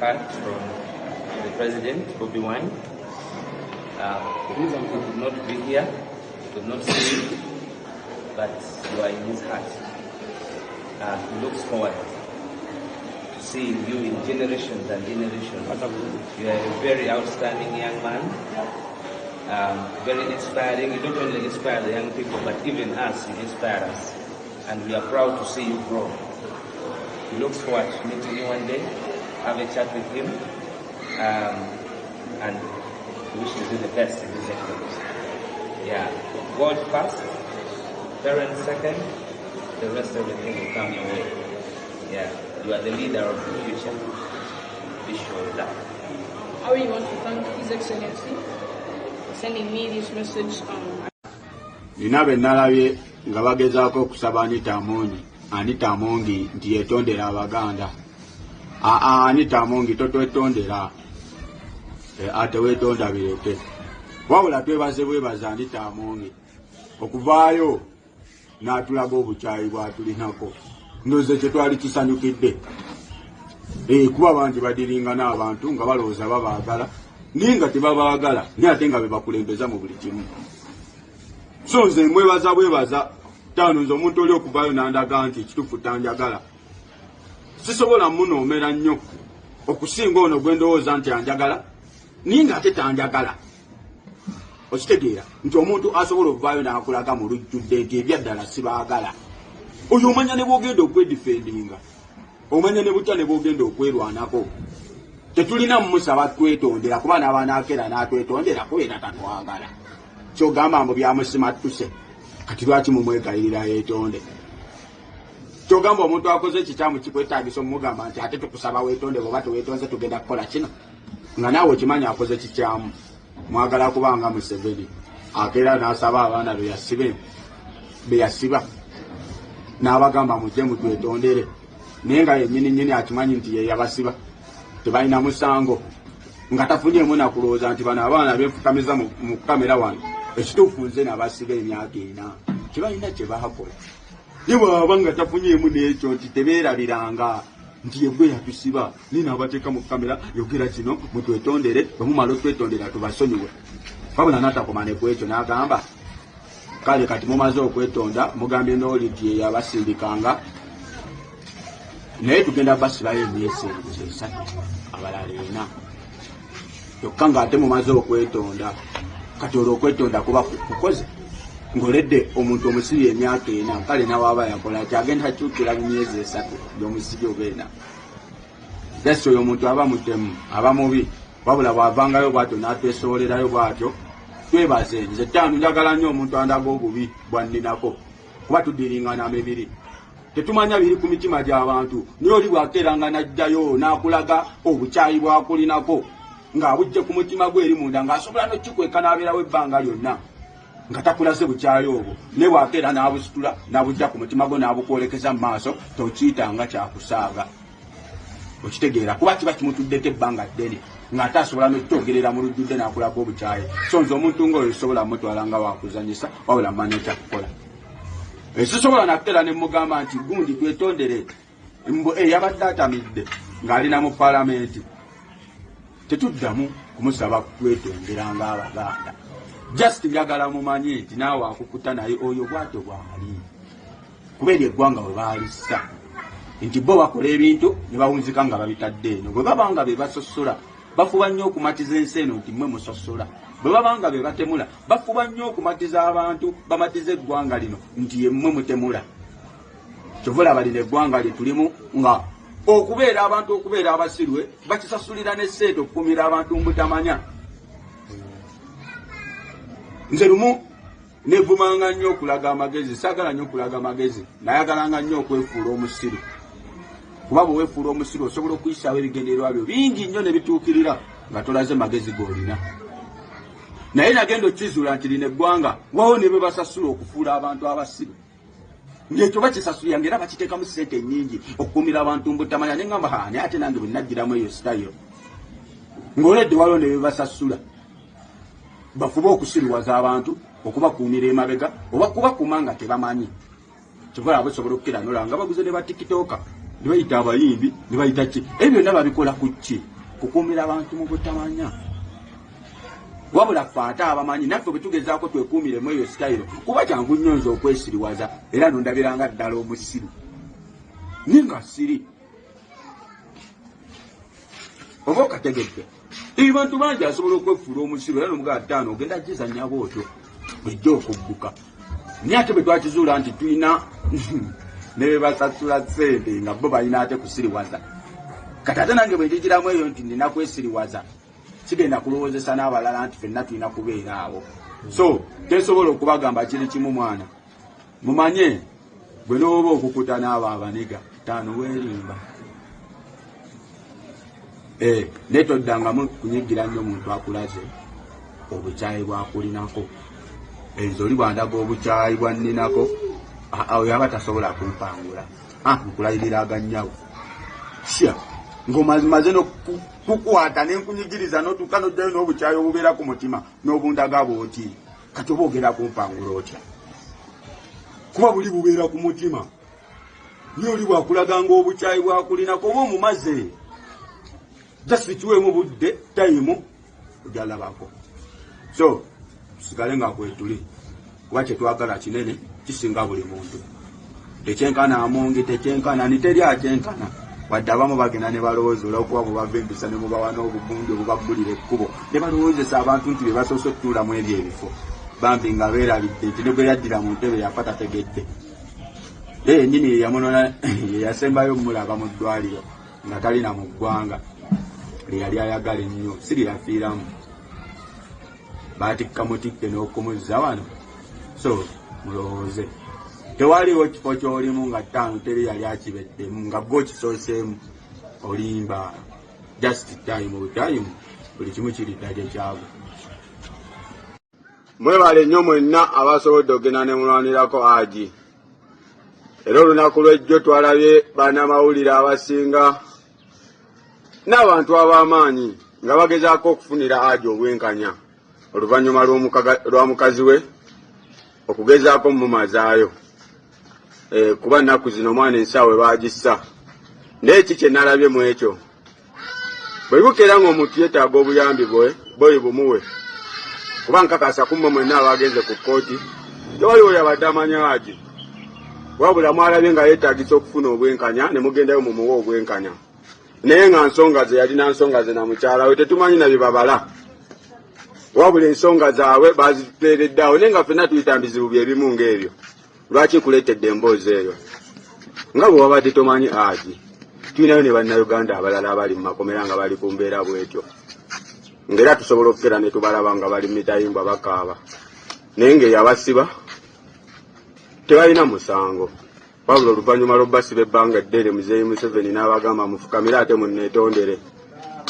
card from the President, Bobi Wine. The reason he could not be here, could not see you, but you are in his heart. He looks forward to seeing you in generations and generations. You are a very outstanding young man, very inspiring. You don't only inspire the young people, but even us, you inspire us. And we are proud to see you grow. He looks forward to meeting you one day, have a chat with him, and wishes you the best in his efforts. Yeah, God first, parents second, the rest everything will come your way. Yeah, you are the leader of the future. Be sure of that. I really want to thank His Excellency for sending me this message. Ninabe nalabye nga bagezaako okusaba Anita Amongi nti yetondera Abaganda. Anita Amongi totwetondera. Ate wetonda bireke. Wabula twebaze bwebaza Anita Amongi okuvaayo n'atulaga obukyayi bw'atulinako. Ndoze kye twali kisanyukidde. Kuba abantu badiringa n'abantu nga balowooza babaagala ninga tebabaagala naye ate nga bebakulembeza mu buli kimu. So nze mwebaza tano nze omuntu oli okuvaayo n'andaga nti ekituufu tanjagala. Sisobola munoomera nnyo okusinga ono gwe ndowooza nti anjagala ninga ate tanjagala. Okitegeera nti omuntu asobola okuvaayo n'akulaga mu lujjudde nti ebyaddala sibaagala. Oyo omanya ne bwogenda okwedifendinga, omanya ne butya ne bwogenda okwerwanako. Tetulina mumusaba twetondera kuba n'abanaakeera n'atwetondera kubeera tatwagala. Kyogamba mbu byamusimattuse kati lwaki mumwegayirira yeetonde. Kyogamba omuntu akoze ekikyamu kikwetaagisa omugamba nti ate tukusaba weetonde bw'oba teweetonze tugenda kukola kino. Nga naawe okimanya akoze kikyamu. Mwagala kubanga Museveni akeera n'asaba abaana be yasiba n'abagamba mujje mutwetondere naye nga yennyini akimanyi nti ye yabasiba tebalina musango nga tafunyeemu nakulowooza nti bano abaana benfukamiza mu kamera wano ekituufu nze nabasiba emyaka 4 tebalina kye bakola. Ye bw'aba nga tafunyeemu n'ekyo nti tebeerabiranga nti yegwe yatusiba nina abateeka mu kamera yogera kino mutwetondere bwemumala okwetondera tubasonyiwe. Wabula n'atakomane ku ekyo n'agamba kale kati mumaze okwetonda mugambye n'oli nti ye yabasindikanga naye tugenda basibayo emyezi 3 abalala 4 kyokka ng'ate mumaze okwetonda kati olwo okwetonda kuba kukoze ngoledde omuntu omusiri emyaka 4 kale nawaaba yakola kyagenda kyukira mu myezi 3 gy'omusiri obeena. Yasi oyo omuntu aba mutemu aba mubi wabula bw'avangayo bw'atyo n'atwesoolerayo bw'atyo twebaze. Nze ttaano njagala nnyo omuntu andaga obubi bwanninako kuba tudiringana emibiri tetumanya biri ku mitima gy'abantu naye oli bwakeeranga n'ajjayo n'akulaga obukyayi bw'akulinako ng'abujje ku mutima gwe eri munda ng'asobola n'okikweka n'abeerawo ebbanga lyonna nga takulaze bukyayi obwo naye bwakeera n'abusitula n'abujja ku mutima gwe n'abukwolekeza mu maaso tokiyitanga kyakusaaga. Okitegeera kuba kiba kimutuddeko ebbanga ddene ng'ate asobola n'okitogerera mu lujjudde n'akulaga obukyayi. So nze omuntu ng'oyo sobola mutwala nga wakuzanyisa wabula mmanyi ekyakukola. Sisobola nakuteera ne mugamba nti gundi twetondere yabadde atamidde ng'alina mu paalamenti. Tetuddamu kumusaba kwetondera ng'Abaganda. Just njagala mumanyi nti naawe akukuta naye oyo bw'atyo bw'ali. Kuba eryo eggwanga bwe baalissa nti bo bakola ebintu ne bawunzika nga babitadde eno. Bwe baba nga be basosola bafuba nnyo okumatiza ensi eno nti mmwe musosola. Bwe baba nga be batemula bafuba nnyo okumatiza abantu bamatiza eggwanga lino nti ye mmwe mutemula. Kyova olaba lino eggwanga lye tulimu nga okubeera abantu okubeera abasirwe bakisasulira n'esseeta okukumira abantu mutamanya. Nze lumu nevumanga nnyo okulaga amagezi, saagala nnyo okulaga amagezi, nayagalanga nnyo okwefuula omusiru. Kuba bwe weefuula omusiru osobola okuyisaawo ebigendererwa byo bingi nnyo ne bituukirira nga tolaze magezi g'olina. Naye nagenda okizuula nti lino eggwanga wawo ne be basasula okufuula abantu abasiru. Ng'ekyo bakisasulira ng'era bakiteekamu ssente nnyingi okukumira abantu mbutamanya ne ngamba naye ate nange bwe naggiramu eyo sitayiro. Ng'oledde waliwo ne be basasula bafuba okusiruwaza abantu okubakuumira emabega oba kubakuuma nga tebamanyi. Kyova busobola okukira n'olaba nga baguze ne ba TikToka ne bayita abayimbi ne bayita ki ebyo byonna babikola ku ki kukuumira abantu mu butamanya wabula ffe ate abamanyi naffe bwe tugezaako twekuumiremu eyo sitayiro kuba kyangu nnyo nze okwesiriwaza era nondabiranga ddala omusiru ninga siri oba okategedde abantu bangi asobola okwefuula omusiru era nomugaa 5 ogenda gizanya bwotyo ejja okugguka naye ate bwe twakizuula nti tulina ne be basasula ssente nga bo balina ate kusiriwaza kati ate nange bwe njigiramu eyo nti nina kwesiriwaza sigenda kulowoozesa n'abalala nti ffenna tulina kubeera awo so tesobola okubagamba kiri kimu mwana mumanye bwe nooba okukuta n'abo abaniga 5 weerimba naye toddangamu kunyigira nnyo omuntu akulaze obukyayi bwakulinako enzo oli bwandaga obukyayi bwanninako awo yaba tasobola kumpangula nkulayirira agannyawo sya ng'omaze n'okukwata n'enkunyigiriza n'otuuka n'ojjayo n'obukyayi obubeera ku mutima n'obundaga bw'oti kati oba ogenda kumpangula otya kuba buli bubeera ku mutima niyo oli bwakulaganga obukyayi bwakulinako oba omumaze just kiwemu budde tayimu ojalabako so tusigale nga kwetuli kuba kyetwagala kinene kisinga buli muntu tekyenkana amonge tekyenkana niteri akyenkana wadde abamu bagenda ne balowooza olwokuba bwe bava empisa ne mubawa n'obugunju obubaggulira ekkubo ne balowoozesa abantu nti be basoose okutuulamu ebyo ebifo bambi nga beerabidde nti ne bwe yaddira mu ntebe yafa tategedde yennyini yeyamunona yeyasembayo omulaba mu ddwaliro nga talina mu ggwanga lyeyali ayagala ennyo si lyeyafiiramu baatikka mutikke n'okumuzza wano so mulowooze tewaliwo kifo ky'olimu nga 5 teri yali akibeddemu nga gwe kisooseemu olimba just time buli kimu kiridda gye kyabo mwebale nnyo mwenna abasobodde okugenda ne mulwanirako agi era olunaku lw'ejjo twalabye bannamawulire abasinga n'abantu ab'amaanyi nga bagezaako okufunira agi obwenkanya oluvannyuma lwa mukazi we okugezaako mumazaayo kuba nnaku zino omwana ensaawe baagissa naye ki kye nalabye mu ekyo bwe bukeera ng'omuntu yeetaaga obuyambi bwe bumuwe kuba nkakasa kumwe mwenna abagenze ku kkooti tewaliwo yabadde amanya agi wabula mwalabye nga yeetaagisa okufuna obwenkanya ne mugendayo mumuwe obwenkanya naye nga nsonga ze yalina nsonga ze na mukyala we tetumanyi na bye babala wabula ensonga zaabwe baziteereddeawo naye nga ffenna tuyita bizibu byebimu ng'ebyo lwaki kuleetedde emboozi eyo nga bwe wabadde tomanyi agi tulinayo ne bannayuganda abalala abali mu makomera nga bali ku mbeera bwetyo ng'era tusobola okukera ne tubalaba nga bali mitayimbwa bakaaba naye ng'eyabasiba tebalina musango wabula oluvannyuma lw'obbasiba ebbanga eddere muzeeyi Museveni n'abagamba mufukamire ate munneetondere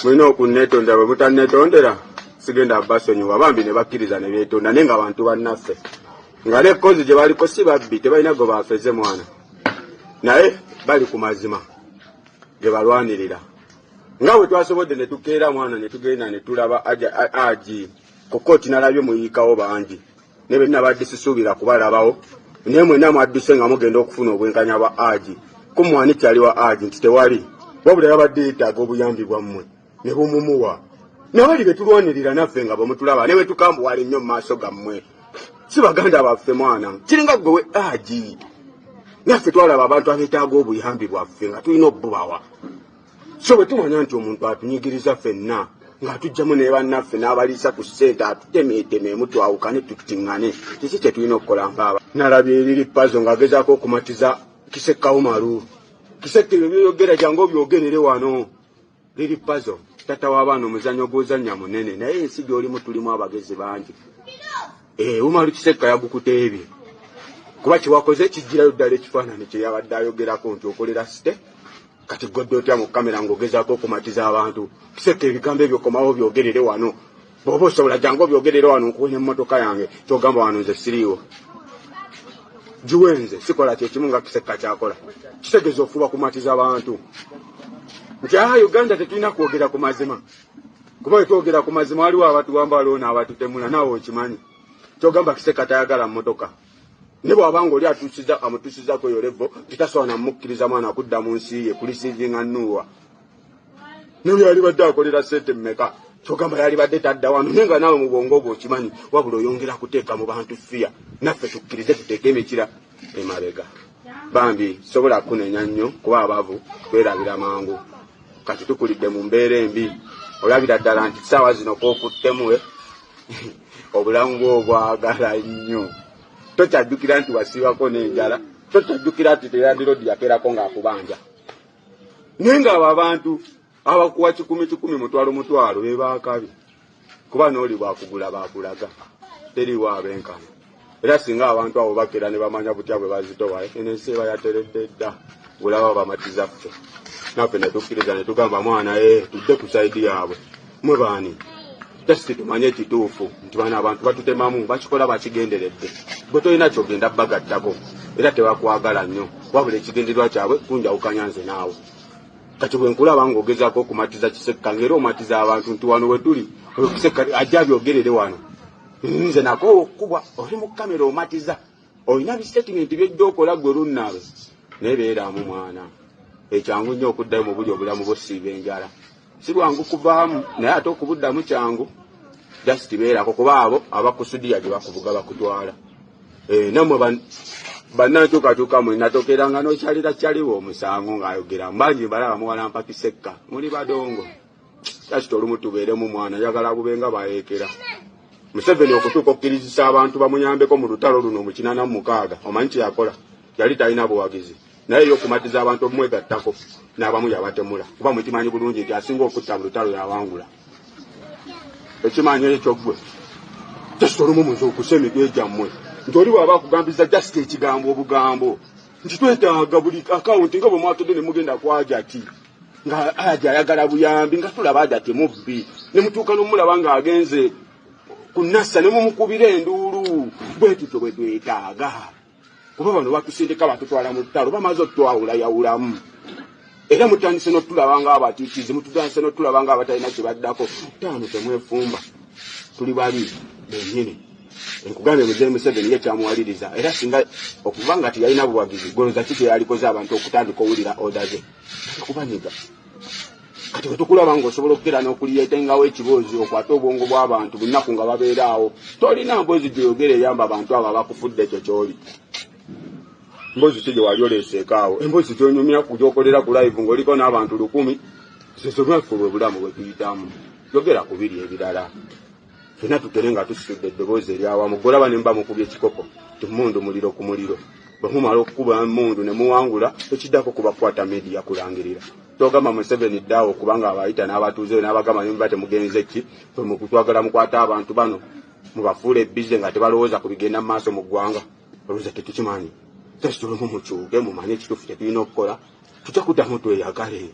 mulina okunneetondera bwe mutanneetondera sigenda basonyiwa bambi ne bakkiriza ne beetonda naye nga abantu bannaffe nga n'ekkozi gye baliko si babbi tebalina gwe baafeze mwana naye bali ku mazima gye balwanirira nga bwe twasobodde ne tukeera mwana ne tugenda ne tulaba agi ku kkooti nalabye muyiikawo bangi ne benna badde sisuubira kubalabawo naye mwenna mwadduse nga mugenda okufuna obwenkanya bwa agi kumwani kyali wa agi nti tewali wabula yabadde yeetaaga obuyambi bwammwe ne bumumuwa nabali be tulwanirira naffe nga bwe mutulaba ne bwe tukambuwala ennyo mu maaso gammwe si baganda baffe mwana kiringa gwewe agi naffe twalaba abantu abeetaaga obuyambi bwaffe nga tulina obubawa so bwe tumanya nti omuntu atunyigiriza ffenna ng'atugjamu ne bannaffe n'abaliisa ku ssente atutemeetemeemu twawukane tuttiŋŋane kiki kye tulina okukola ngaaba nalabye eriri pazo ng'agezaako okumatiza kisekkawumalu kisekke ebyo byeyogera jangu obyogerere wano liri pazo tata w'abaana omuzannyo gw'ozannya munene naye ensi gy'olimu tulimu abagezi bangi umalu kisekka yagukuta ebyo kuba kiwakoze kijjirayo ddala ekifaananyi kye yabadde ayogerako nti okolera site kati godde otya mu kamera ng'ogezaako okumatiza abantu kisekka ebigambo ebyo komawo byogerere wano bw'oba osobola jangu obyogerere wano nkuwenya emmotoka yange kyogamba wano nze siriiwo giwenze sikola kyekimu nga kisekka kyakola kitegeza ofuba kumatiza abantu nti Uganda tetulina kwogera ku mazima kuba bwe twogera ku mazima waliwo abatuwamba waliwo n'abatutemula naawe okimanyi kyogamba kisekka tayagala mmotoka ne bw'abanga oli amutuusizako eyo levo titasobola namukkiriza mwana kudda mu nsi ye kulisiivinga nnuwa naye yali badde akolera ssente mmeka kyogamba yali badde tadda wano naye nga naawe mu bwongo obwo okimanyi wabula oyongera kuteeka mu bantu fiya naffe tukkirize tuteeke emikira emabega bambi sobola kunenya nnyo kuba abavu twerabira mangu kati tukulidde mu mbeera embi olabira ddala nti ssaawa zino kookuttemuwe obulamu bwo bwagala nnyo tokyajjukira nti wasiibako n'enjala tokyajjukira nti teyandirodi yakerako ng'akubanja naye ng'abo abantu abakuwa 10,000 mutwalo be baakabi kuba n'oli bwakugula baakulaga teriwo abenkana era singa abantu abo bakera ne bamanya butya bwe bazitowa ensi eba yateredde dda bulaba bamatiza ffe naffe ne tukkiriza ne tugamba mwana tudde ku saidi yaabwe mwe baani just tumanye ekituufu nti bana abantu batutemamu bakikola bakigenderedde bwe tolina kyogenda bagattako era tebakwagala nnyo wabula ekigendererwa kyabwe kunjawukanya nze naawe kati bwe nkulaba ng'ogezaako okumatiza Kisekka ng'era omatiza abantu nti wano we tuli Kisekka ajja byogerere wano nze nako okubwa oli mu kamera omatiza olina bistatimenti byojja okola gwe lunnaawe naye beeraamu mwana ekyangu nnyo okuddayo mu buli obulamu bw'osiiba enjala si lwangu kuvaamu naye ate okubuddamu kyangu just beerako kuba abo abakusudiya gye bakuvuga bakutwala nammwe bannankyukakyuka mwe natokeranga n'okyalira kyaliwo omusango ng'ayogera mbanji mbalaba muwalampa Kisekka muli badongo kasita olumu tubeeremu mwana njagala bubenga bayeekera Museveni okutuuka okkirizisa abantu bamuyambeko mu lutalo luno mu 86 omanyi kye yakola yali talina buwagizi naye y'okumatiza abantu omwegattako n'abamu yabatemula kuba mukimanyi bulungi nti asinga okutta mu lutalo yawangula ekimanyi ekyo ggwe jasita olumu muze okusa emigwe gyammwe nti oli bw'aba akugambiza jasita ekigambo obugambo nti twetaaga buli akawunti nga bwe mwatudde ne mugenda kwajati nga aja ayagala buyambi nga tulaba ajati mubbi ne mutuuka n'omulaba ng'agenze kunassa ne mumukubira enduulu bwe tutyo bwe twetaaga kuba bano batusindika batutwala mu lutalo bamaze otwawulayawulamu era mutandise n'otulaba ng'abatiikizi mutandise n'otulaba ng'abatalina kye baddako taano temwefumba tuli bali bennyini enkugambe Muzee Museveni ye kyamuwaliriza era singa okuva nga teyalina buwagizi goloza ki kyeyalikoze abantu okutandika owulira oda ze kubanyiga kati bwe tukulaba ng'osobola okukera n'okuliyetengawo ekiboozi okwate obwongo bw'abantu bunaku nga babeeraawo tolina mboozi gyoyogera eyamba abantu abo abakufudde ekyo ky'oli mboozi ki gye wali oleeseekaawo emboozi gy'onyumya gy'okolera ku live ng'oliko n'abantu 100 zezomwefu bwe bulamu bwe tuyitamu yogera ku biri ebirala fena tukere nga tusitudde eddoboozi eryawamu golaba ne mba mukubye ekikopo timundu muliro ku muliro bwe mumala okukuba mundu ne muwangula ekiddako kubakwata media kulangirira togamba Museveni ddaawo kubanga abayita n'abatuuze n'abagamba ne bate mugenze ki bwe mukutwagala mukwata abantu bano mubafuula ebbize nga tebalowooza ku bigenda mu maaso mu ggwanga olowooza tetukimanyi tesitulumu mukyuke mumanye ekituufu kye tulina okukola tujja kuddamu tweyagale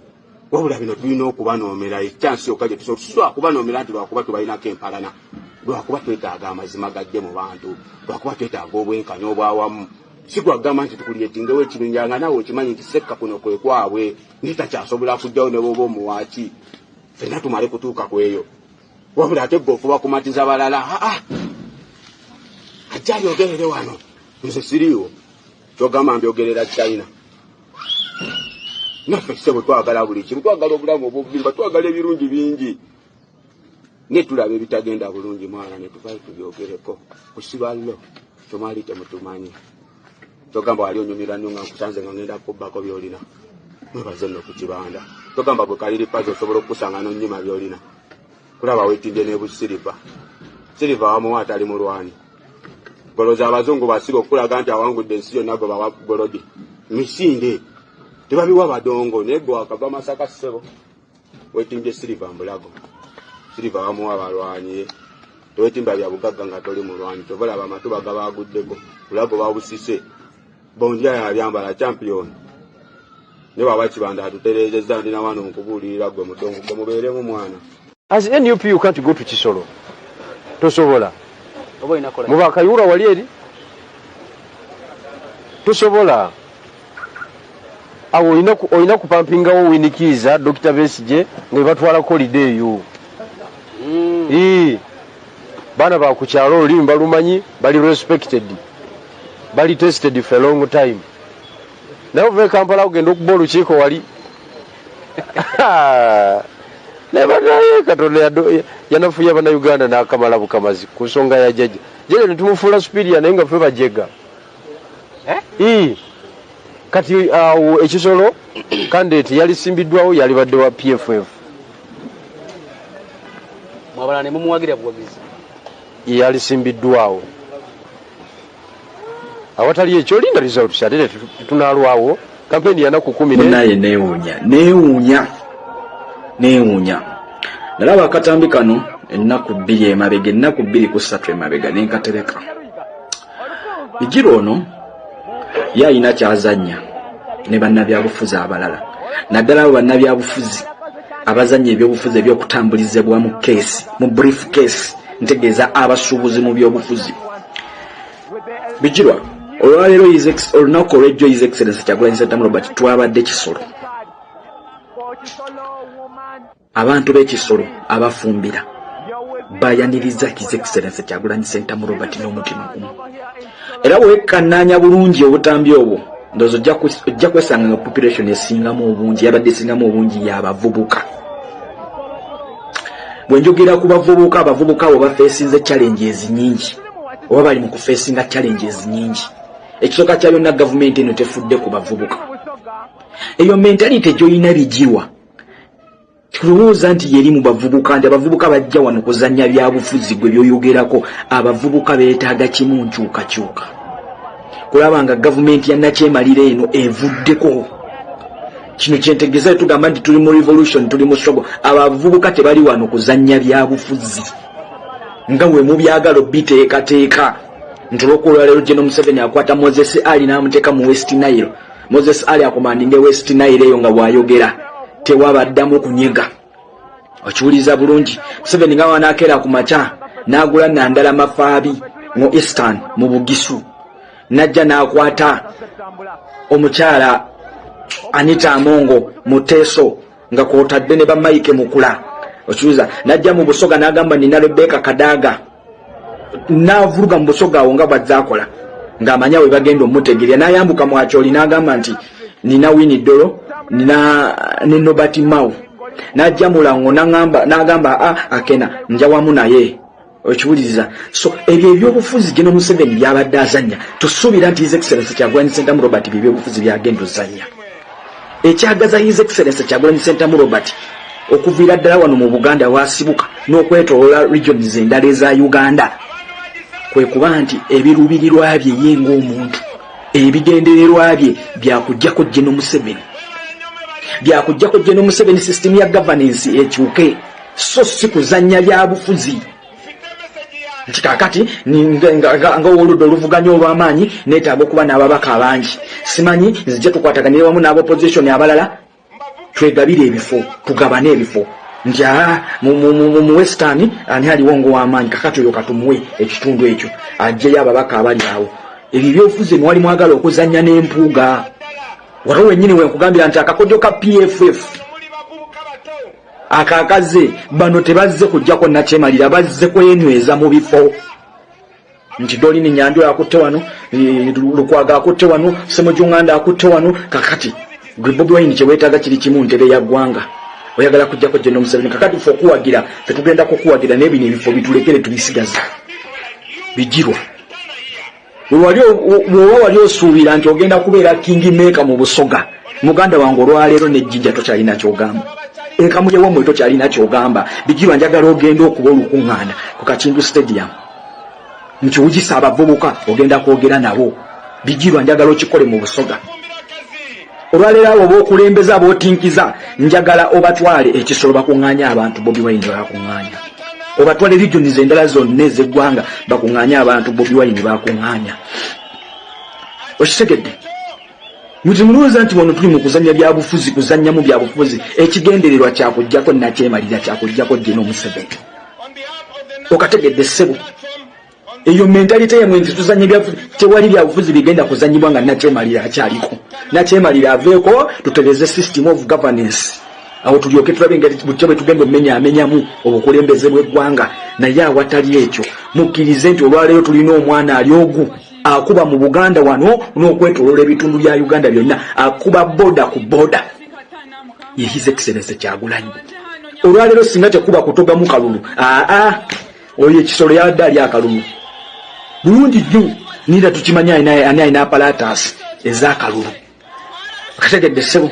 wabula bino tulina okubanoomera ekyansi yokka gye tusobola kubanoomera nti lwakuba tubalinako empalana lwakuba twetaaga amazima gajje mu bantu lwakuba twetaaga obwenkanya obwawamu si gwagamba nti tukulyetingewo ekibinja nga naawe okimanyi nti Sekka kuno kwe kwabwe nitakyasobola kujjawo ne booba omuwaaki fenna tumale kutuuka ku eyo wabula ate gwe ofuba kumatiza balala ajja byogerere wano nze siriiwo kyogamba mbyogerera China naffe ssebo twagala buli kimu twagala obulamu obuvimba twagala ebirungi bingi ne tulaba ebitagenda bulungi mwana ne tuvayo tubyogereko kusiballo tomali temutumanyi togamba wali onyumira nnyo nga nkusanze nga ngenda kubbako byolina mwebaze nno ku kibanda togamba bwe kaliri pazi osobola okukusanga n'onnyima byolina kulaba weetinde n'ebusiriva siriva wamuwa atali mulwani goloza abazungu basiga okulaga nti awangudde ensi yonna gwe bawa golodi misinde tebabiwa badongo naye gwe wakava Masaka ssebo weetimbye siriva mbulago siriva wamuwa balwanyi teweetimba bya bugagga nga toli mulwanyi tobalaba amatu bagabaguddeko bulago babusise bondya yabyambala champion ne baba kibanda atutereezezza ndina wano mukubuulirira gwe mutongo gwe mubeeremu mwana. As NUP you can't go to Kisoro tosobola Obubaka yura wali eri tosobola awo oyina kupampingawo winikiza Dr. Besigye nga batwala holiday yo bana ba ku kyalo olimba lumanyi bali respected bali tested for a long time. Nawe ve Kampala ogenda okuba olukiiko wali nebanaye Katonda yanafuya bannayuganda n'akamala bukamazi ku nsonga ya jjajja jjajja ne tumufuula superior naye nga ffe bajega kati awo ekisolo kandidate yali simbiddwawo yali badde wa PFF mwabala ne mumuwagira buwagizi yali simbiddwawo awatali ekyo linda results ate tunalwawo kampeni yana ku 10 naye neewuunya nalaba akatambi kano ennaku 2 emabega ennaku 2 ku 3 emabega nenkatereka Bijiro ono yalina kyazanya ne bannabyabufuzi abalala naddala abo bannabyabufuzi abazanya ebyobufuzi ebyokutambulizibwa mu case mu brief case ntegeeza abasuubuzi mu byobufuzi Bijiro olwaleero olunaku olw'ejjo His Excellency Kyagulanyi Ssentamu Robert twabadde Kisolo abantu b'Ekisolo abafumbira bayaniriza His Excellency Kyagulanyi Ssentamu Robert n'omutima gumu era bwekkannaanya bulungi obutambi obwo ndowooza ojja kwesanga nga population esingamu obungi yabadde esingamu obungi y'abavubuka bwe njogera ku bavubuka abavubuka abo bafeesinze challenges nyingi oba bali mu kufeesinga challenges nyingi ekisooka kya byonna gavumenti eno tefudde ku bavubuka eyo mentality gy'olina Bijirwa tulowooza nti yeri mu bavubuka nti abavubuka bajja wano kuzannya byabufuzi gwe byoyogerako abavubuka beetaaga kimu nkyukakyuka kulaba nga gavumenti ya Nakyemalira eno evuddeko kino kyentegeeza tugamba nti tuli mu revolution tuli mu struggle abavubuka tebali wano kuzannya byabufuzi nga bwe mubyagala biteekateeka nti olw'okulwaleero General Museveni akwata Moses Ali n'amuteeka mu West Nile Moses Ali akomandinga West Nile eyo nga bw'ayogera tewabaddamu kunyega okiwuliza bulungi Museveni nga wanaakeera ku makya n'agula nandala mafaabi mu Eastern mu Bugisu najja n'akwata omukyala Anita Amongo mu Teso nga kwotadde ne bamaike mukula okiwuliza najja mu Busoga n'agamba nina Rebecca Kadaga n'avuruga mu Busoga awo nga bw'azaakola ng'amanya we bagenda omutegerya n'ayambuka mu Acholi n'agamba nti nina Winnie Dolo nina ne Nobert Mao najja mulango n'agamba akena nja wamu naye okiwuliriza so ebyo ebyobufuzi General Museveni byabadde azanya tusuubira nti His Excellency Kyagulanyi Ssentamu Robert byebyobufuzi byagenda ozanya ekyagaza His Excellency Kyagulanyi Ssentamu Robert okuviira ddala wano mu Buganda wasibuka n'okwetoloola regions endala eza Uganda kwe kuba nti ebiruubirirwa bye ye ng'omuntu ebigendererwa bye byakuggyako General Museveni byakuggyako General Museveni system ya governance ekyuke so si kuzannya byabufuzi nti kakati nga oludda oluvuganya olw'amaanyi neetaaga okuba n'ababaka abangi simanyi nzijja tukwataganira wamu n'abopposition abalala twegabire ebifo tugabane ebifo nti mu Western ani aliwo ng'ow'amaanyi kakati oyo katumuwe ekitundu ekyo ajjeyo ababaka abali awo ebyo byobufuzi mwali mwagala okuzannya n'empuuga waliwo wennyini wenkugambira nti akakodyo ka PFF akakaze bano tebazze kujjako Nakyemalira bazze kwenyweza mu bifo nti Dolini Nyando akutte wano Lukwaga akutte wano Semujunganda akutte wano kakati gwe Bobi Wine kyeweetaaga kiri kimu ntebe ya ggwanga oyagala kujjako General Museveni kakati fe okuwagira fe tugenda kukuwagira n'ebino ebifo bitulekere tubisigaza Bijirwa bw'oba wali osuubira nti ogenda kubeera king maker mu Busoga muganda wange olwaleero n'ejjinja tokyalina kyogamba enkamu y'ewomwe tokyalina kyogamba Bijirwa njagala ogenda okuba olukuŋŋaana ku Kakindu Stadium nkiwugisa abavubuka ogenda kwogera nabo Bijirwa njagala okikole mu Busoga olwaleero abo b'okulembeza ab'otinkiza njagala obatwale Ekisolo bakuŋŋaanya abantu Bobi Wine bakuŋŋaanya obatwale regions endala zonna ez'eggwanga bakuŋŋaanya abantu Bobi Wine bakuŋŋaanya okitegedde muti mulowooza nti wano tuli mu kuzannya byabufuzi kuzannyamu byabufuzi ekigendererwa kyakuggyako Nakyemalira kyakuggyako General Museveni okategedde ssebo eyo mentalite yemwe nti tuzanye byabufuzi tewali byabufuzi bigenda kuzanyibwa nga Nakyemalira akyaliko Nakyemalira aveeko tutegeeze system of governance awo tulyoke tulabe engeri butya bwe tugenda omenyaamenyamu obukulembeze bw'eggwanga naye awatali ekyo mukkirize nti olwaleero tulina omwana ali ogu akuba mu Buganda wano n'okwetoloola ebitundu bya Uganda byonna, akuba boda ku boda. Ye His Excellency Kyagulanyi. Olwaleero singa tekuba kutogamu kalulu, oyo ekisolo yadde ali akalulu bulungi nnyo, nira tukimanya ayina apparatus ez'akalulu. Akategedde ssebo.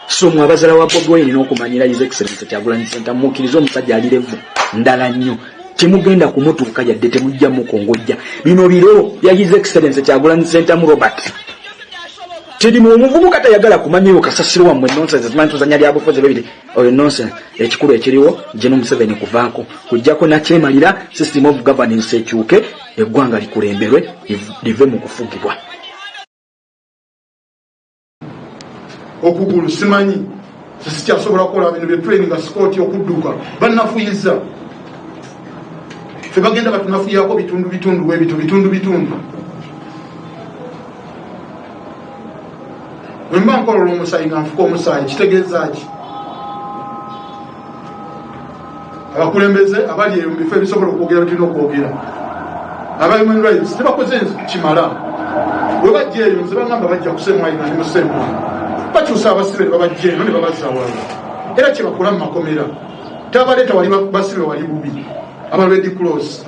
So mwabazala wa Bobi Wine n'okumanyira His Excellency Kyagulanyi Ssentamu, mukkirize omusajja alirevu ndala nnyo. Temugenda kumutuuka yadde temujja mukongojja. Bino biro ya His Excellency Kyagulanyi Ssentamu Robert. Tiri mu muvubuka tayagala kumanya kasasiro wammwe nonsense zimanyi tuzanya lya bufuzi bibiri. Oyo nonsense ekikulu ekiriwo General Museveni kuvaako kujjako nakyemalira system of governance ekyuke, eggwanga likulemberwe live mu kufugibwa. Okugulu simanyi sikyasobola kukola bintu bye training scout okudduka bannafuyiza fe bagenda batunafuyako bitundu. Wemba nkolola omusayi nga nfuka omusayi kitegeeza ki? Abakulembeze abali mu bifo ebisobola okwogera bitulina okwogera. Aba human rights tebakoze kimala. We bajja eyo nze bagamba bajja kusemwalina ne musemwa. Bakyusa abasibe babajja eno ne babazza wala. Era kye bakola mu makomera. Tabaleeta wali basibe wali bubi. Aba Red Cross.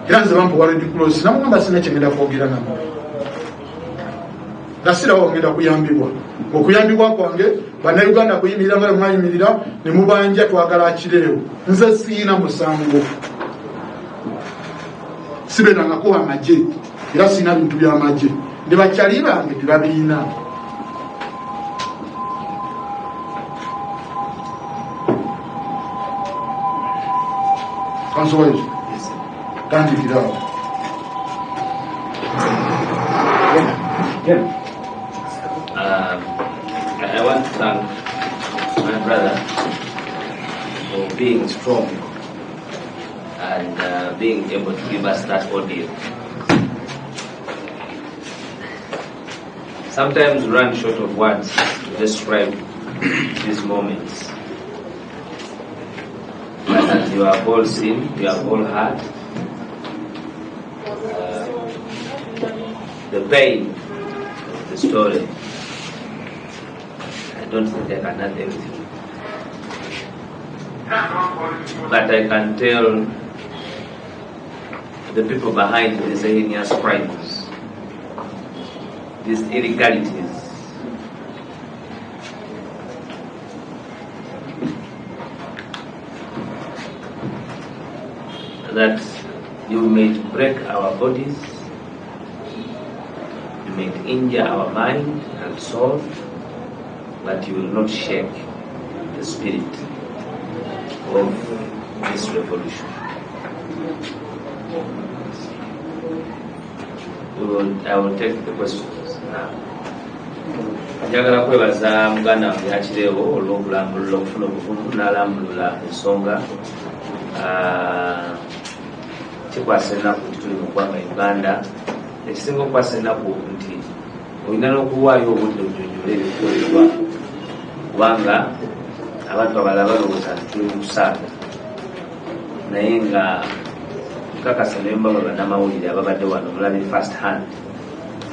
Era nze bampa wa Red Cross. Namugamba sina kyengenda kwogera namwe. Nasira wongera kuyambibwa. Okuyambibwa kwange bannayuganda kuyimirira nga mwayimirira ne mubanja twagala akireewo. Nze siina musango. Sibeera nga kuwa amagye era siina bintu by'amagye. Ne bakyali bange tebabiina. Kansowezo. Tandikirawo. I want to thank my brother for being strong and being able to give us that audio. Sometimes we run short of words to describe these moments. But as you have all seen, you have all heard, the pain of the story. I don't think I can add everything. But I can tell the people behind these heinous crimes, these illegalities, that you may break our bodies, you may injure our mind and soul, but you will not shake the spirit of this revolution. I will take the questions now. Njagala kwebaza muganda wange akireewo olw'okulambulula okufuna obuvumu n'alambulula ensonga kikwasa ennaku nti tuli mu ggwanga Uganda. Ekisinga okukwasa ennaku nti olina n'okuwaayo obudde obunyonyola ebikolebwa, kubanga abantu abalala balowooza nti tuli mu kusaaga, naye nga nkakasa naye mbaba bannamawulire ababadde wano mulabe first hand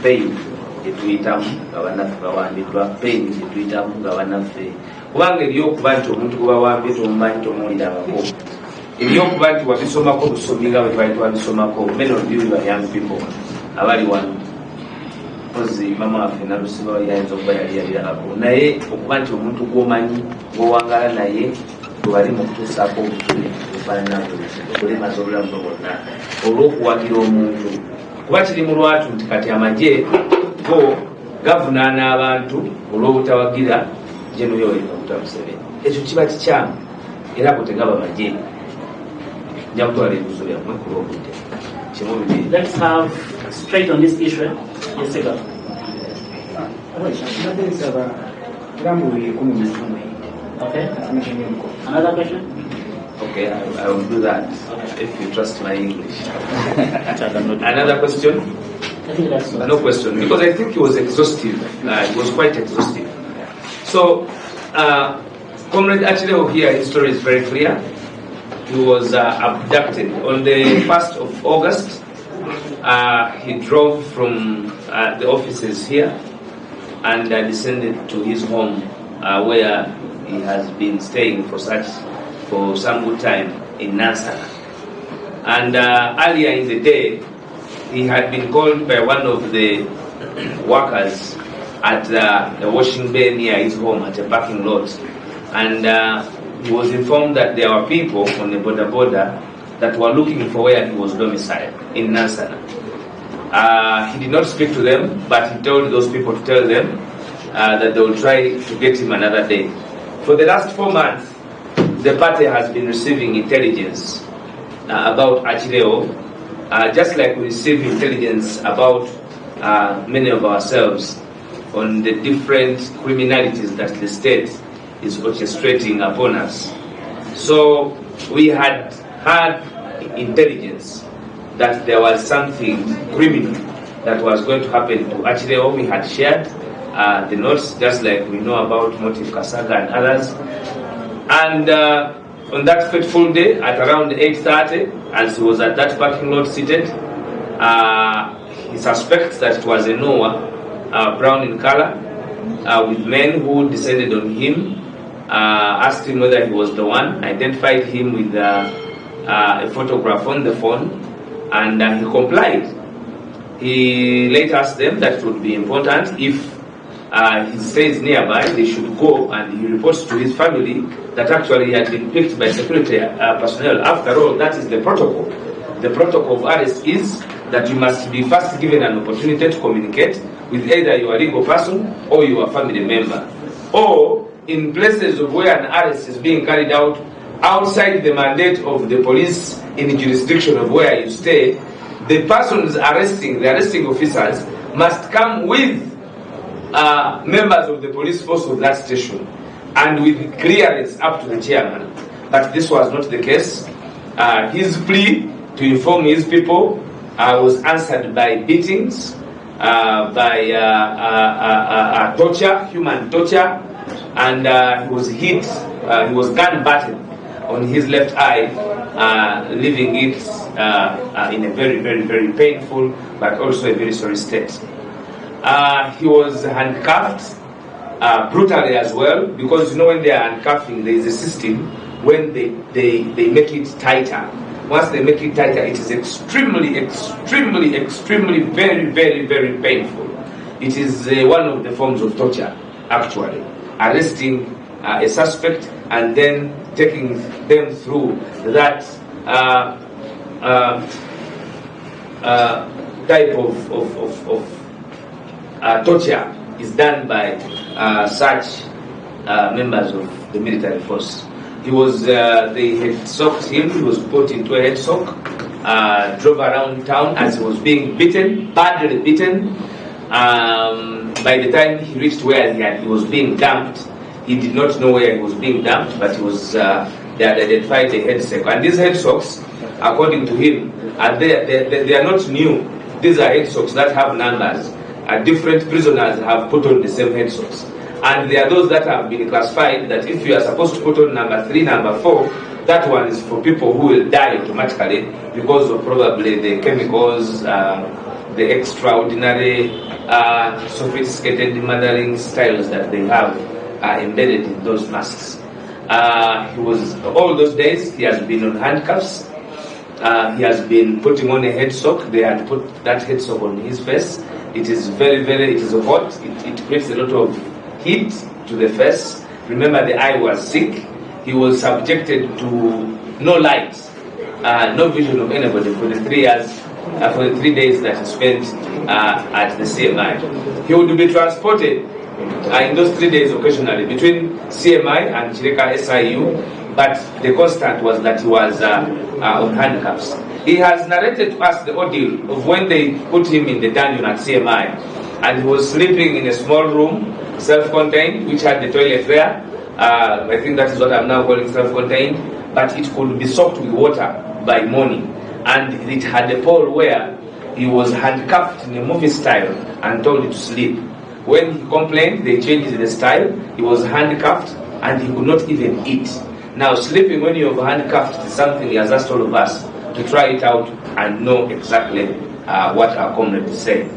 pain gyetuyitamu nga bannaffe bawambiddwa, pain gyetuyitamu nga bannaffe, kubanga ebyokuba nti omuntu gwe bawambye tomumanyi tomuwulirangako, ebyokuba nti wabisomako busomi nga bwe twali twabisomako. Many of you are young people abali wano, pozi mama waffe nalusiba yayinza okuba yali yabirabako, naye okuba nti omuntu gw'omanyi gw'owangala naye bwebali mu kutuusaako obutule okulemaza obulamu bwonna olw'okuwagira omuntu, kuba kiri mu lwatu nti kati amagye go gavunaana abantu olw'obutawagira General Yoweri Kaguta Museveni. Ekyo kiba kikyamu era go tegaba magye. Nja kutwala ebibuzo byammwe ku lw'obudde. Kimu bibiri. Let's have straight on this issue. Yes, sir. Okay. Another question? Okay, I will do that if you trust my English. Another question? I think that's No question, because I think it was exhaustive. It was quite exhaustive. So, Comrade Achileo here, his story is very clear. He was abducted on the 1st of August he drove from the offices here and descended to his home where he has been staying for some good time in Nansana. And earlier in the day, he had been called by one of the workers at the washing bay near his home at a parking lot. And he was informed that there were people on the border that were looking for where he was domiciled in Nansana. He did not speak to them, but he told those people to tell them that they will try to get him another day. For the last 4 months, the party has been receiving intelligence about Achileo, just like we receive intelligence about many of ourselves on the different criminalities that the state is orchestrating upon us. So we had intelligence that there was something criminal that was going to happen to Achileo. We had shared the notes, just like we know about Motive Kasaga and others. And on that fateful day, at around 8:30, as he was at that parking lot seated, he suspects that it was a Noah, brown in color, with men who descended on him, asked him whether he was the one, identified him with a photograph on the phone, and he complied. He later asked them that it would be important if he stays nearby, they should go, and he reports to his family that actually he had been picked by security personnel. After all, that is the protocol. The protocol of arrest is that you must be first given an opportunity to communicate with either your legal person or your family member. Or in places of where an arrest is being carried out outside the mandate of the police in the jurisdiction of where you stay, the persons arresting, the arresting officers, must come with members of the police force of that station and with clearance up to the chairman. But this was not the case. His plea to inform his people was answered by beatings, by torture, human torture, and he was hit, he was gun-battered on his left eye, leaving it in a very, very, very painful but also a very sorry state. He was handcuffed brutally as well, because you know when they are handcuffing, there is a system when they make it tighter. Once they make it tighter, it is extremely, very, very, very painful. It is one of the forms of torture, actually. Arresting a suspect and then taking them through that type of torture is done by such members of the military force. He was, they had socked him, he was put into a head sock, drove around town as he was being beaten, badly beaten. By the time he reached where he was being dumped, he did not know where he was being dumped, but he was, they had identified the head sock. And these head socks, according to him, they are not new. These are head socks that have numbers. Different prisoners have put on the same head socks. And there are those that have been classified that if you are supposed to put on number 3, number 4, that one is for people who will die automatically because of probably the chemicals, the extraordinary, sophisticated murdering styles that they have embedded in those masks. He was, all those days, he has been on handcuffs. He has been putting on a head sock. They had put that head sock on his face. It is very, very, it is hot. It creates a lot of heat to the face. Remember, the eye was sick. He was subjected to no light, no vision of anybody for the 3 years, for the 3 days that he spent at the CMI. He would be transported in those 3 days occasionally between CMI and Chireka SIU, but the constant was that he was on handcuffs. He has narrated to us the ordeal of when they put him in the dungeon at CMI, and he was sleeping in a small room, self-contained, which had the toilet there. I think that is what I'm now calling self-contained, but it could be soaked with water by morning. And it had a pole where he was handcuffed in a movie style and told to sleep. When he complained, they changed the style. He was handcuffed and he could not even eat. Now, sleeping when you're handcuffed is something he has asked all of us to try it out and know exactly what our comrade is saying.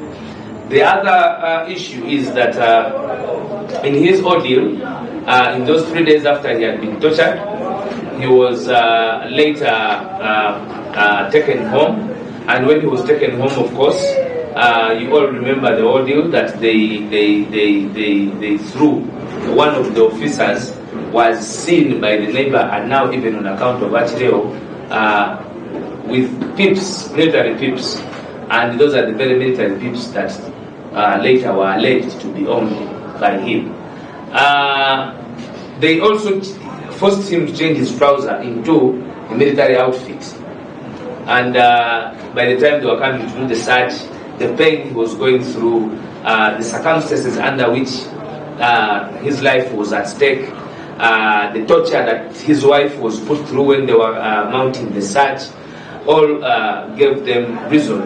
The other issue is that in his ordeal, in those 3 days after he had been tortured, he was later taken home. And when he was taken home, of course, you all remember the ordeal that they threw. One of the officers was seen by the neighbor, and now even on account of Achileo, with pips, military pips, and those are the very military pips that later were alleged to be owned by him. They also forced him to change his trouser into a military outfit. And by the time they were coming to do the search, the pain he was going through, the circumstances under which his life was at stake, the torture that his wife was put through when they were mounting the search, all gave them reason,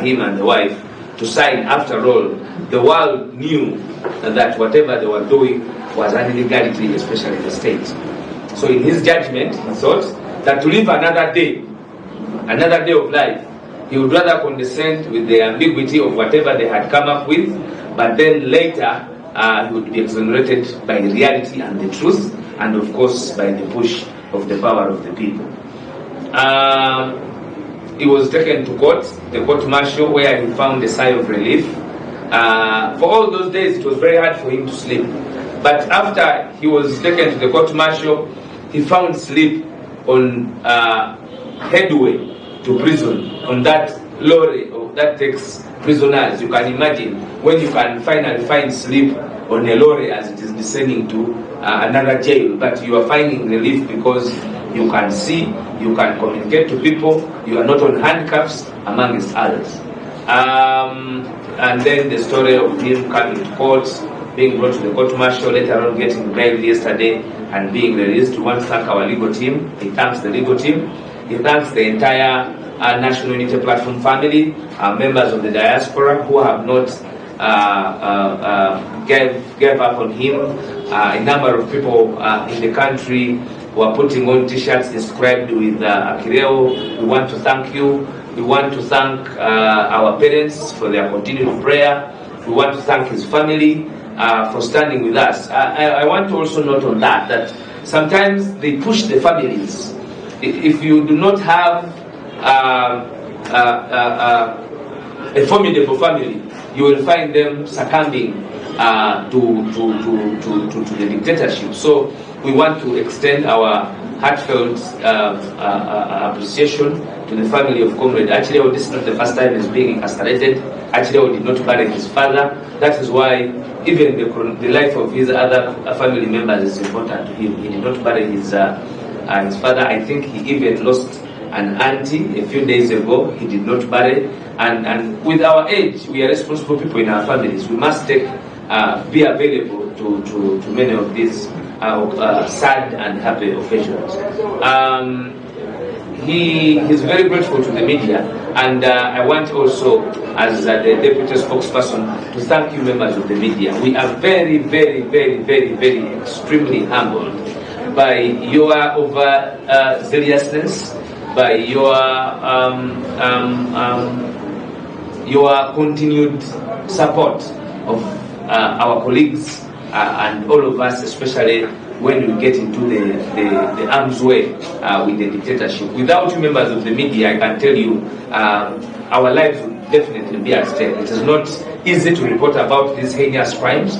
him and the wife, to sign. After all, the world knew that whatever they were doing was an illegality, especially in the state. So in his judgment, he thought that to live another day of life, he would rather condescend with the ambiguity of whatever they had come up with, but then later he would be exonerated by the reality and the truth, and of course by the push of the power of the people. He was taken to court, the court-martial, where he found a sigh of relief. For all those days, it was very hard for him to sleep. But after he was taken to the court-martial, he found sleep on headway to prison, on that lorry that takes prisoners. You can imagine when you can finally find sleep on a lorry as it is descending to another jail, but you are finding relief because you can see, you can communicate to people, you are not on handcuffs, amongst others. And then the story of him coming to court, being brought to the court-martial, later on getting bailed yesterday and being released. We want to thank our legal team. He thanks the legal team. He thanks the entire National Unity Platform family, members of the diaspora who have not gave up on him. A number of people in the country who are putting on t-shirts inscribed with Akireo. We want to thank you. We want to thank our parents for their continued prayer. We want to thank his family for standing with us. I want to also note on that sometimes they push the families. If you do not have a formidable family, you will find them succumbing to the dictatorship. So we want to extend our heartfelt appreciation to the family of Comrade Achileo. This is not the first time he's being incarcerated. Achileo did not bury his father. That is why even the life of his other family members is important to him. He did not bury his father. I think he even lost an auntie a few days ago. He did not bury. And with our age, we are responsible people in our families. We must be available to many of these sad and happy occasions. He's very grateful to the media, and I want also, as the deputy spokesperson, to thank you, members of the media. We are very, very, very, very, very extremely humbled by your overzealousness, by your continued support of our colleagues and all of us, especially when we get into the arms way with the dictatorship. Without you, members of the media, I can tell you our lives would definitely be at stake. It is not easy to report about these heinous crimes.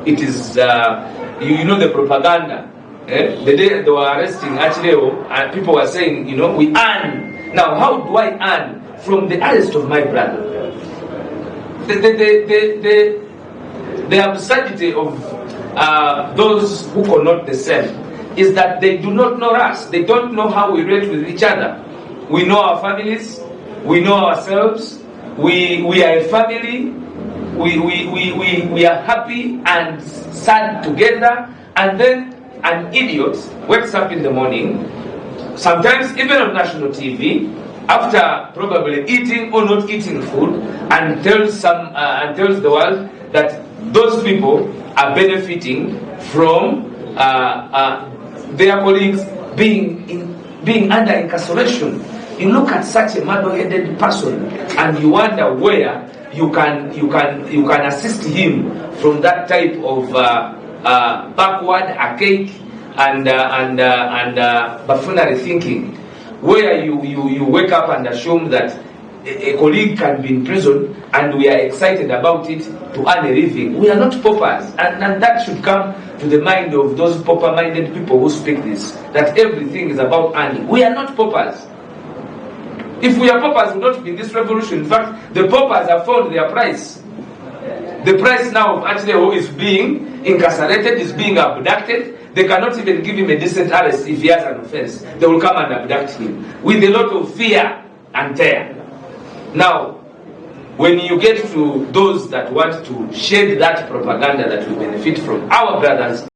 It is, you know, the propaganda. The day they were arresting Achileo, and people were saying, you know, we earn. Now, how do I earn from the arrest of my brother? The absurdity of those who connote the same is that they do not know us. They don't know how we relate with each other. We know our families. We know ourselves. We are a family. We are happy and sad together. And then an idiot wakes up in the morning, sometimes even on national TV, after probably eating or not eating food, and tells the world that those people are benefiting from their colleagues being under incarceration. You look at such a mad-headed person and you wonder where you can assist him from that type of backward, archaic, and buffoonery thinking, where you wake up and assume that a colleague can be in prison and we are excited about it to earn a living. We are not paupers, and that should come to the mind of those pauper-minded people who speak this, that everything is about earning. We are not paupers. If we are paupers, we would not be in this revolution. In fact, the paupers have found their price. The price now of actually who is being incarcerated, is being abducted. They cannot even give him a decent arrest if he has an offense. They will come and abduct him with a lot of fear and terror. Now, when you get to those that want to shed that propaganda that will benefit from our brothers